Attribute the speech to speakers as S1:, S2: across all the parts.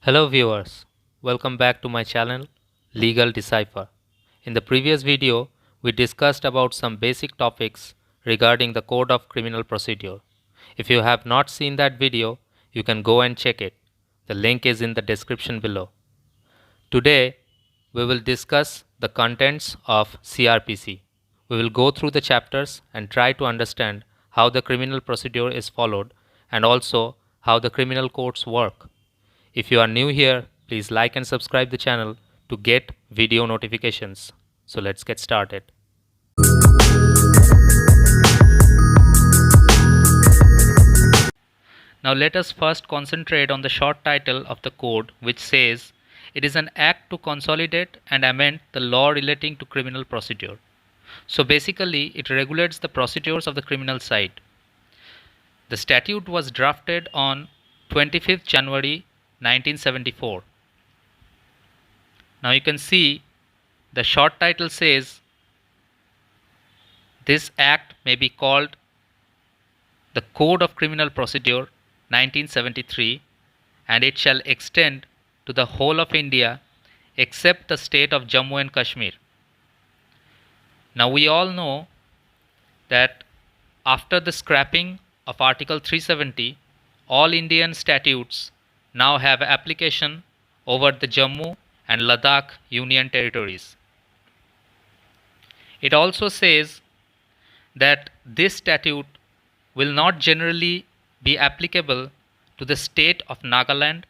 S1: Hello viewers, welcome back to my channel Legal Decipher. In the previous video, we discussed about some basic topics regarding the Code of Criminal Procedure. If you have not seen that video, you can go and check it. The link is in the description below. Today, we will discuss the contents of CRPC. We will go through the chapters and try to understand how the criminal procedure is followed and also how the criminal courts work. If you are new here, please like and subscribe the channel to get video notifications. So let's get started. Now let us first concentrate on the short title of the code, which says it is an act to consolidate and amend the law relating to criminal procedure. So basically it regulates the procedures of the criminal side. The statute was drafted on 25th January 1974. Now you can see the short title says this act may be called the Code of Criminal Procedure 1973 and it shall extend to the whole of India except the state of Jammu and Kashmir. Now we all know that after the scrapping of Article 370, all Indian statutes now have application over the Jammu and Ladakh Union territories. It also says that this statute will not generally be applicable to the state of Nagaland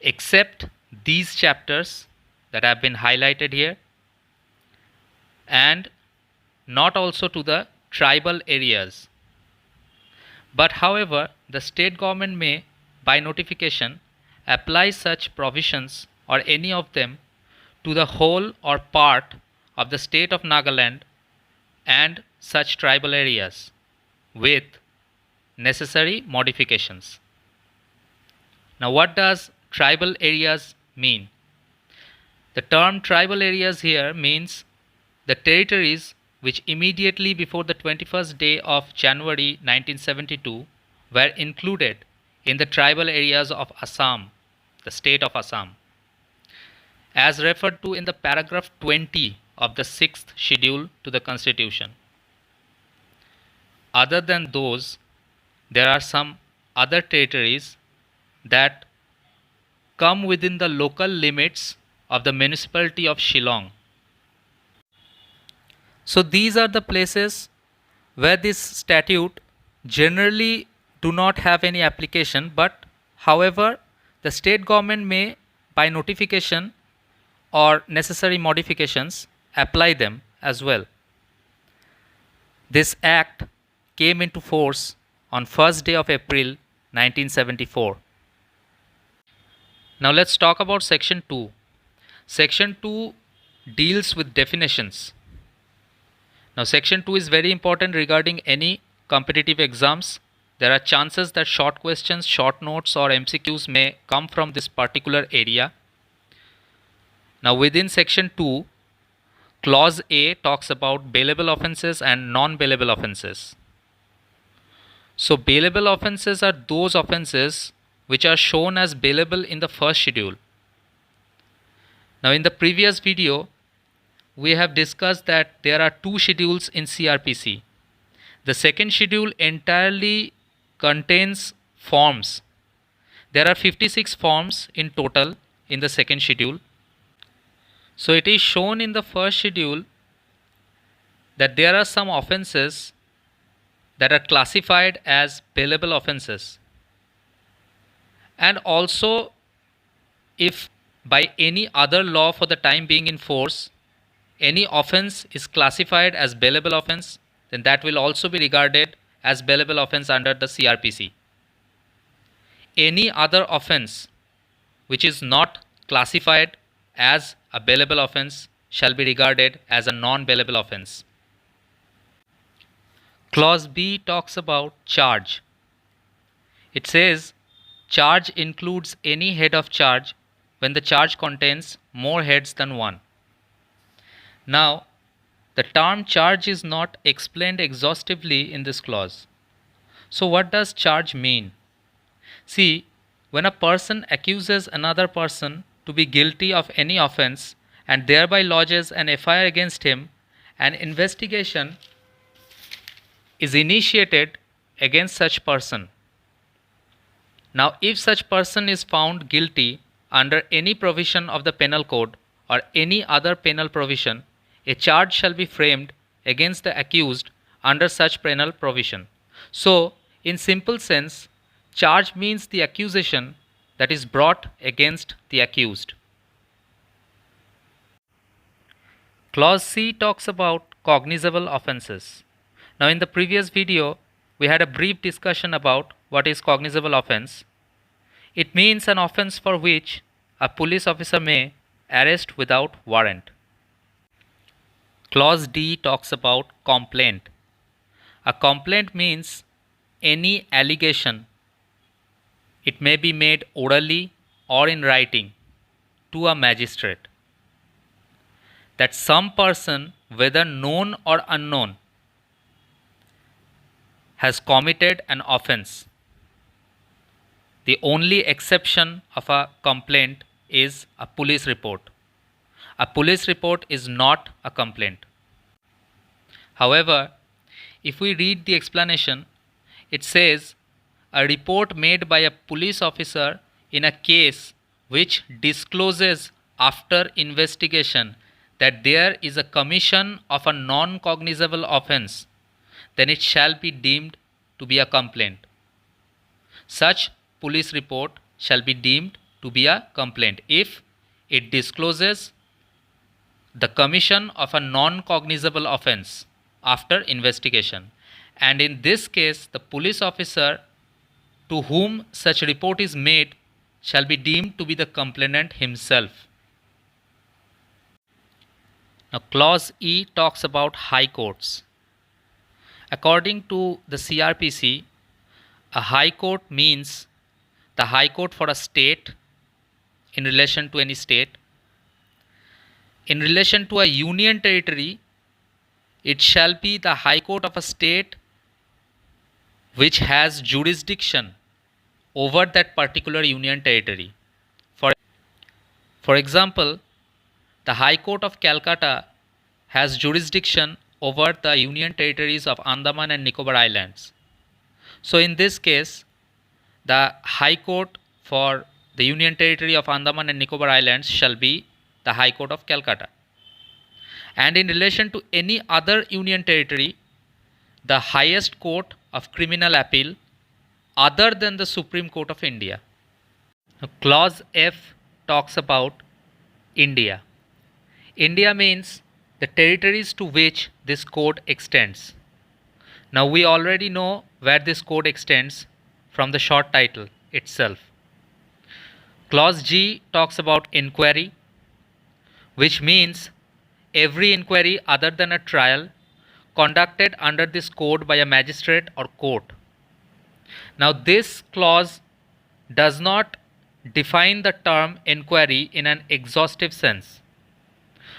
S1: except these chapters that have been highlighted here, and not also to the tribal areas. But however, the state government may, by notification, apply such provisions or any of them to the whole or part of the state of Nagaland and such tribal areas with necessary modifications. Now what does tribal areas mean? The term tribal areas here means the territories which immediately before the 21st day of January 1972 were included in the tribal areas of Assam, the state of Assam, as referred to in the paragraph 20 of the 6th schedule to the Constitution. Other than those, there are some other territories that come within the local limits of the municipality of Shillong. So these are the places where this statute generally do not have any application, but however the state government may by notification or necessary modifications apply them as well. This act came into force on 1st day of April 1974. Now let's talk about section 2. Section 2 deals with definitions. Now section 2 is very important regarding any competitive exams. There are chances that short questions, short notes or MCQs may come from this particular area. Now within section 2, clause A talks about bailable offences and non-bailable offences. So bailable offences are those offences which are shown as bailable in the first schedule. Now in the previous video, we have discussed that there are two schedules in CRPC. The second schedule entirely contains forms. There are 56 forms in total in the second schedule. So it is shown in the first schedule that there are some offences that are classified as bailable offences. And also, if by any other law for the time being in force, any offense is classified as bailable offense, then that will also be regarded as bailable offense under the CRPC. Any other offense which is not classified as a bailable offense shall be regarded as a non-bailable offense. Clause B talks about charge. It says charge includes any head of charge when the charge contains more heads than one. Now, the term charge is not explained exhaustively in this clause. So what does charge mean? See, when a person accuses another person to be guilty of any offense and thereby lodges an FIR against him, an investigation is initiated against such person. Now, if such person is found guilty under any provision of the penal code or any other penal provision, a charge shall be framed against the accused under such penal provision. So, in simple sense, charge means the accusation that is brought against the accused. Clause C talks about cognizable offences. Now, in the previous video, we had a brief discussion about what is cognizable offence. It means an offence for which a police officer may arrest without warrant. Clause D talks about complaint. A complaint means any allegation. It may be made orally or in writing to a magistrate that some person, whether known or unknown, has committed an offence. The only exception of a complaint is a police report. A police report is not a complaint. However, if we read the explanation, it says a report made by a police officer in a case which discloses after investigation that there is a commission of a non-cognizable offence, then it shall be deemed to be a complaint. Such police report shall be deemed to be a complaint if it discloses the commission of a non-cognizable offence after investigation. And in this case, the police officer to whom such report is made shall be deemed to be the complainant himself. Now, clause E talks about high courts. According to the CRPC, a high court means the high court for a state in relation to any state. In relation to a union territory, it shall be the high court of a state which has jurisdiction over that particular union territory. For example, the High Court of Calcutta has jurisdiction over the union territories of Andaman and Nicobar Islands. So in this case, the High Court for the union territory of Andaman and Nicobar Islands shall be the High Court of Calcutta. And in relation to any other union territory, the highest court of criminal appeal other than the Supreme Court of India. Now, clause F talks about India. India means the territories to which this code extends. Now we already know where this code extends from the short title itself. Clause G talks about inquiry, which means every inquiry other than a trial conducted under this code by a magistrate or court. Now this clause does not define the term inquiry in an exhaustive sense.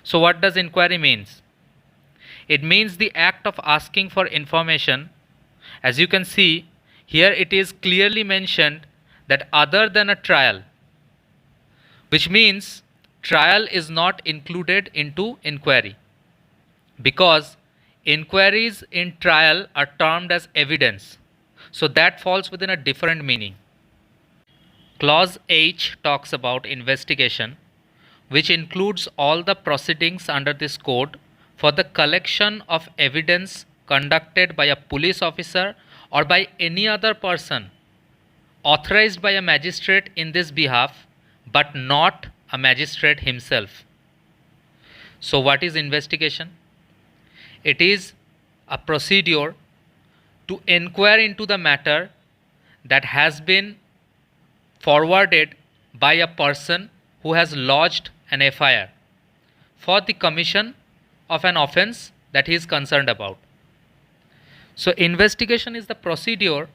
S1: So what does inquiry means? It means the act of asking for information. As you can see, here it is clearly mentioned that other than a trial, which means trial is not included into inquiry, because inquiries in trial are termed as evidence. So that falls within a different meaning. Clause H talks about investigation, which includes all the proceedings under this code for the collection of evidence conducted by a police officer or by any other person authorized by a magistrate in this behalf, but not a magistrate himself. So what is investigation? It is a procedure to inquire into the matter that has been forwarded by a person who has lodged an FIR for the commission of an offence that he is concerned about. So investigation is the procedure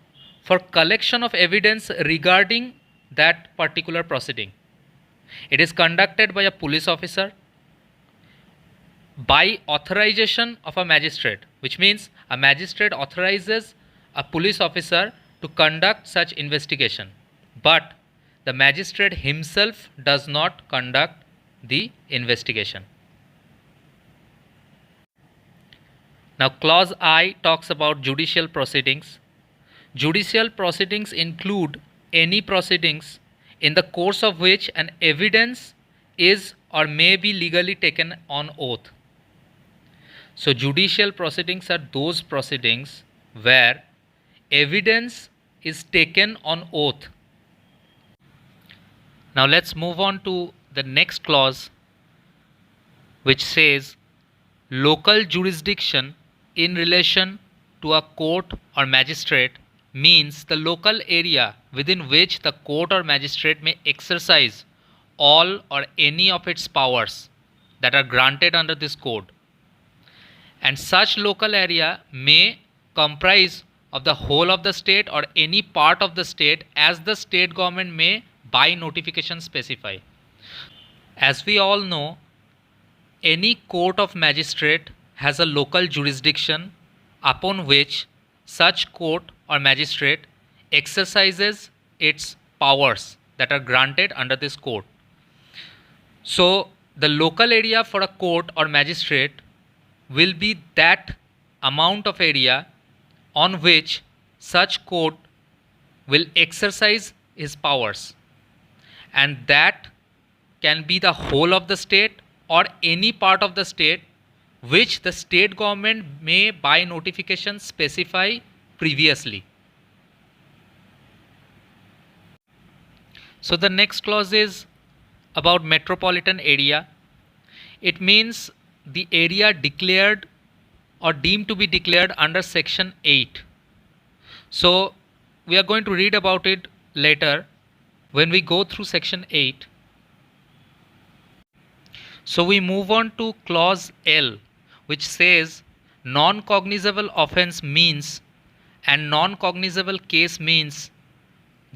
S1: for collection of evidence regarding that particular proceeding. It is conducted by a police officer by authorization of a magistrate, which means a magistrate authorizes a police officer to conduct such investigation. But the magistrate himself does not conduct the investigation. Now, clause I talks about judicial proceedings. Judicial proceedings include any proceedings in the course of which an evidence is or may be legally taken on oath. So, judicial proceedings are those proceedings where evidence is taken on oath. Now, let's move on to the next clause, which says local jurisdiction in relation to a court or magistrate means the local area within which the court or magistrate may exercise all or any of its powers that are granted under this code. And such local area may comprise of the whole of the state or any part of the state as the state government may by notification specify. As we all know, any court of magistrate has a local jurisdiction upon which such court or magistrate exercises its powers that are granted under this code. So, the local area for a court or magistrate will be that amount of area on which such court will exercise his powers, and that can be the whole of the state or any part of the state which the state government may by notification specify previously. So the next clause is about metropolitan area. It means the area declared or deemed to be declared under section 8. So we are going to read about it later when we go through section 8. So we move on to clause L, which says non-cognizable offense means and non-cognizable case means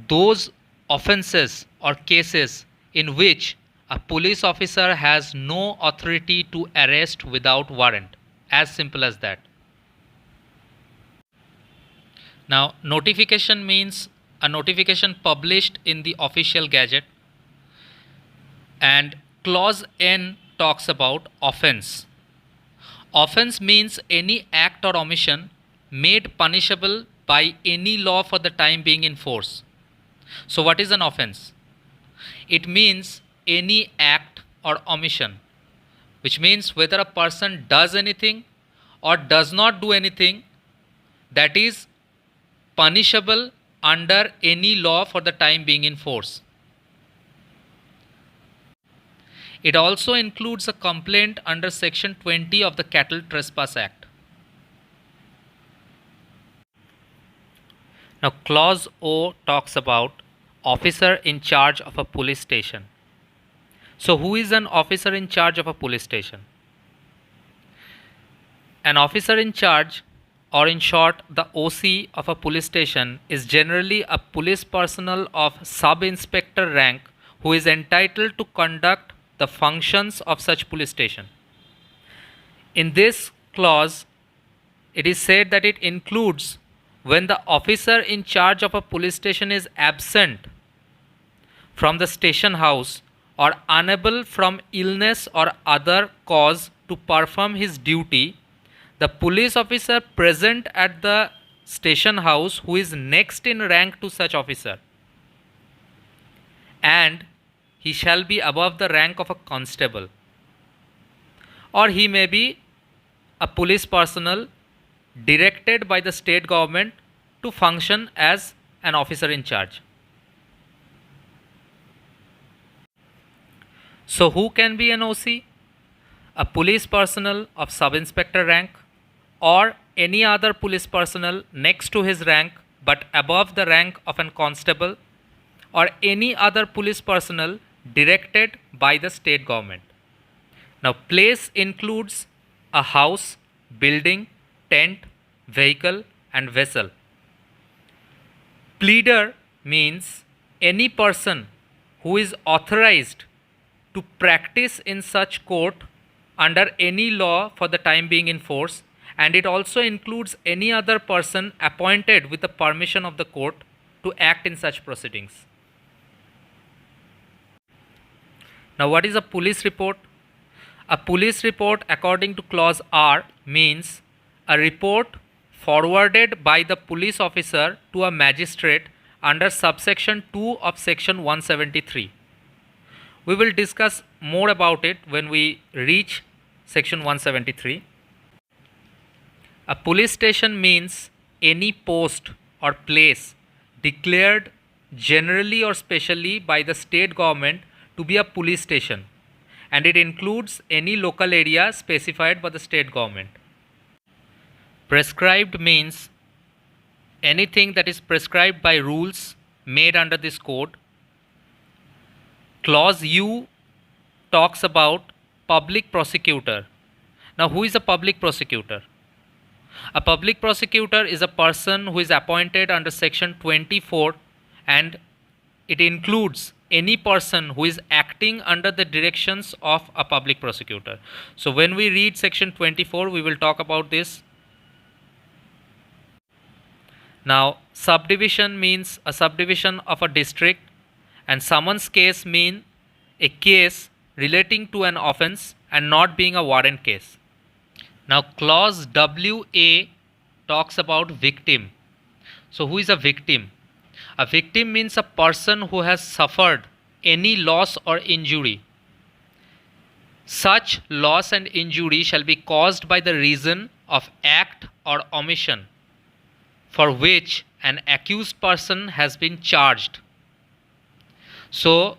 S1: those offenses or cases in which a police officer has no authority to arrest without warrant. As simple as that. Now, notification means a notification published in the official gazette, and clause N talks about offense. Offense means any act or omission made punishable by any law for the time being in force. So what is an offense? It means any act or omission, which means whether a person does anything or does not do anything that is punishable under any law for the time being in force. It also includes a complaint under section 20 of the Cattle Trespass Act. Now clause O talks about officer in charge of a police station. So who is an officer in charge of a police station? An officer in charge, or in short the OC of a police station, is generally a police personnel of sub-inspector rank who is entitled to conduct the functions of such police station. In this clause, it is said that it includes when the officer in charge of a police station is absent from the station house or unable from illness or other cause to perform his duty, the police officer present at the station house who is next in rank to such officer, and he shall be above the rank of a constable, or he may be a police personnel directed by the state government to function as an officer in charge. So who can be an OC? A police personnel of sub-inspector rank or any other police personnel next to his rank but above the rank of an constable, or any other police personnel directed by the state government. Now place includes a house, building, tent, vehicle and vessel. Pleader means any person who is authorized to practice in such court under any law for the time being in force, and it also includes any other person appointed with the permission of the court to act in such proceedings. Now, what is a police report? A police report, according to clause R, means a report forwarded by the police officer to a magistrate under subsection 2 of section 173. We will discuss more about it when we reach section 173. A police station means any post or place declared generally or specially by the state government to be a police station, and it includes any local area specified by the state government. Prescribed means anything that is prescribed by rules made under this code. Clause U talks about public prosecutor. Now, who is a public prosecutor? A public prosecutor is a person who is appointed under section 24, and it includes any person who is acting under the directions of a public prosecutor. So when we read section 24, we will talk about this. Now, subdivision means a subdivision of a district, and summons case mean a case relating to an offense and not being a warrant case. Now, clause WA talks about victim. So, who is a victim? A victim means a person who has suffered any loss or injury. Such loss and injury shall be caused by the reason of act or omission for which an accused person has been charged. So,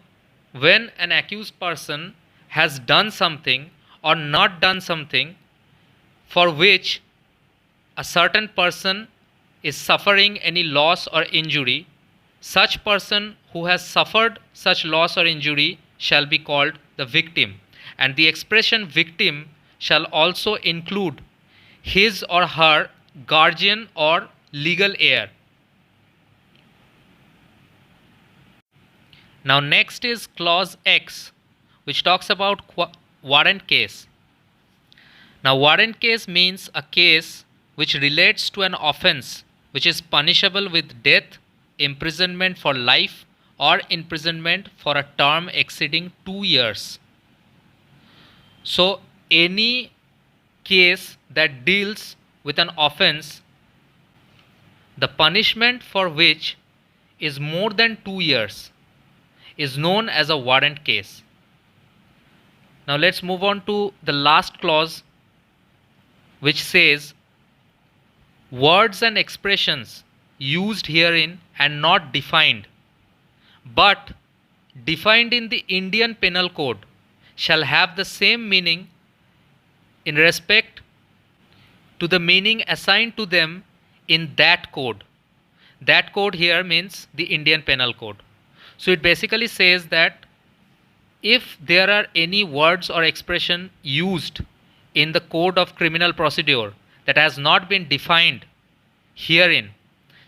S1: when an accused person has done something or not done something for which a certain person is suffering any loss or injury, such person who has suffered such loss or injury shall be called the victim. And the expression victim shall also include his or her guardian or legal heir. Now, next is clause X, which talks about warrant case. Now, warrant case means a case which relates to an offense which is punishable with death, imprisonment for life, or imprisonment for a term exceeding 2 years. So, any case that deals with an offense, the punishment for which is more than 2 years, is known as a warrant case. Now, let's move on to the last clause, which says words and expressions used herein and not defined, but defined in the Indian Penal Code shall have the same meaning in respect to the meaning assigned to them in that code. That code here means the Indian Penal Code. So it basically says that if there are any words or expression used in the code of criminal procedure that has not been defined herein,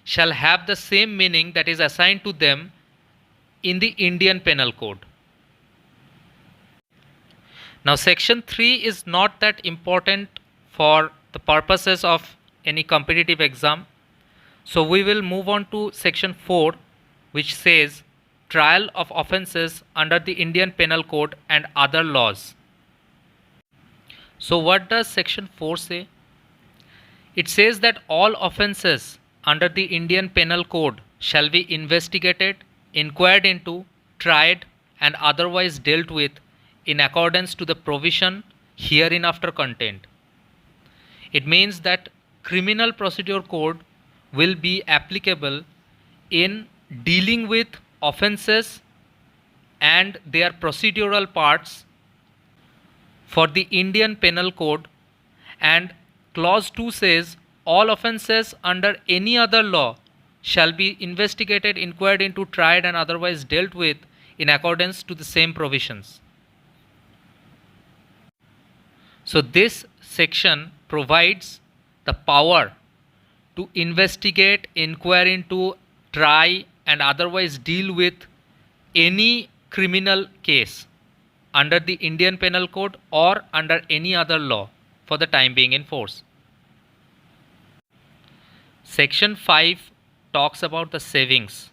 S1: shall have the same meaning that is assigned to them in the Indian Penal Code. Now, section 3 is not that important for the purposes of any competitive exam. So we will move on to section 4, which says trial of offences under the Indian Penal Code and other laws. So what does section 4 say? It says that all offences under the Indian Penal Code shall be investigated, inquired into, tried, and otherwise dealt with in accordance to the provision hereinafter contained. It means that criminal procedure code will be applicable in dealing with offences and their procedural parts for the Indian Penal Code, and clause 2 says all offences under any other law shall be investigated, inquired into, tried, and otherwise dealt with in accordance to the same provisions. So this section provides the power to investigate, inquire into, try, and otherwise deal with any criminal case under the Indian Penal Code or under any other law for the time being in force. Section 5 talks about the savings.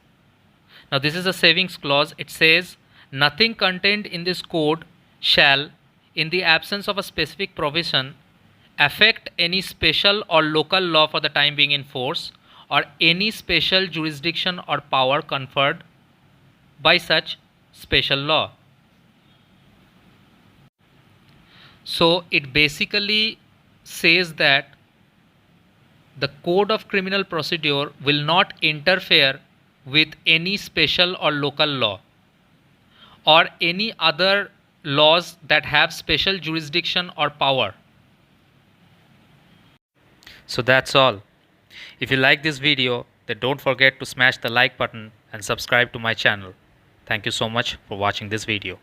S1: Now, this is a savings clause. It says nothing contained in this code shall, in the absence of a specific provision, affect any special or local law for the time being in force, or any special jurisdiction or power conferred by such special law. So it basically says that the code of criminal procedure will not interfere with any special or local law or any other laws that have special jurisdiction or power. So that's all. If you like this video, then don't forget to smash the like button and subscribe to my channel. Thank you so much for watching this video.